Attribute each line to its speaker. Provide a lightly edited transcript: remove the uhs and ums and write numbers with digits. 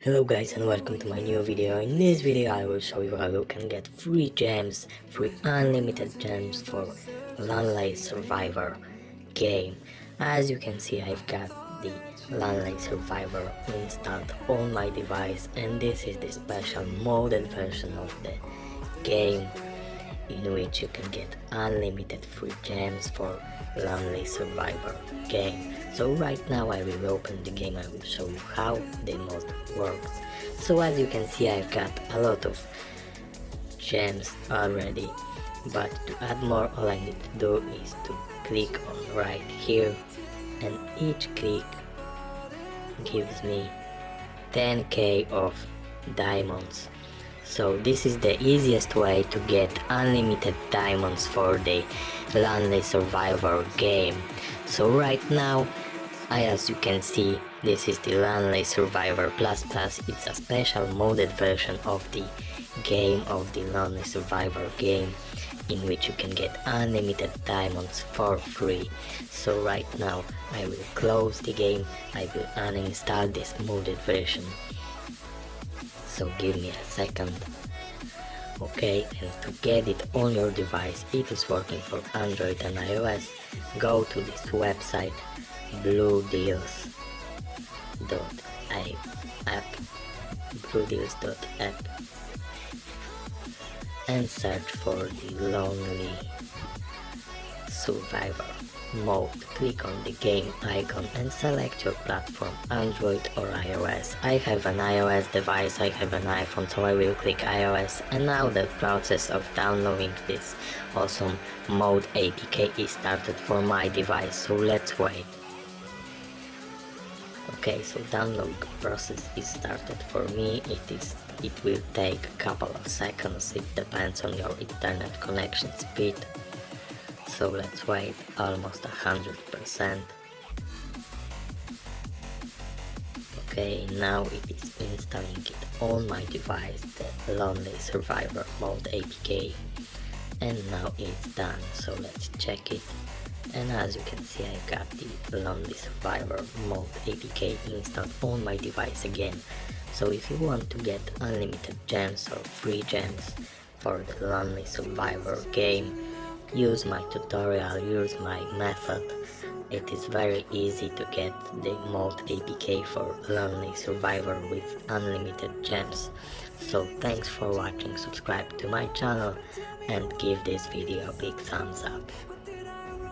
Speaker 1: Hello guys and welcome to my new video. In this video I will show you how you can get free gems, free unlimited gems for Lonely Survivor game. As you can see, I've got the Lonely Survivor installed on my device, and this is the special modded version of the game in which you can get unlimited free gems for Lonely Survivor game. So right now I will open the game. I will show you how the mod works. So as you can see, I've got a lot of gems already, but to add more, all I need to do is to click on right here, and each click gives me 10k of diamonds. So this is the easiest way to get unlimited diamonds for the Lonely Survivor game. So right now, as you can see, this is the Lonely Survivor Plus Plus. It's a special modded version of the game of the Lonely Survivor game, in which you can get unlimited diamonds for free. So right now I will close the game. I will uninstall this modded version. So give me a second. Okay, and to get it on your device, it is working for Android and iOS. Go to this website, bluedeals.app, and search for the Lonely Survivor mode. Click on the game icon and select your platform, Android or iOS. I have an iOS device, I have an iPhone, so I will click iOS. And now the process of downloading this awesome mode APK is started for my device, so let's wait. Okay, so download process is started for me. It will take a couple of seconds. It depends on your internet connection speed. So let's wait. Almost 100%. Okay, now it is installing it on my device, the Lonely Survivor mode APK, and now it's done. So let's check it. And as you can see, I got the Lonely Survivor mode APK installed on my device again. So if you want to get unlimited gems or free gems for the Lonely Survivor game, use my tutorial, use my method. It is very easy to get the mod APK for Lonely Survivor with unlimited gems. So thanks for watching, subscribe to my channel and give this video a big thumbs up.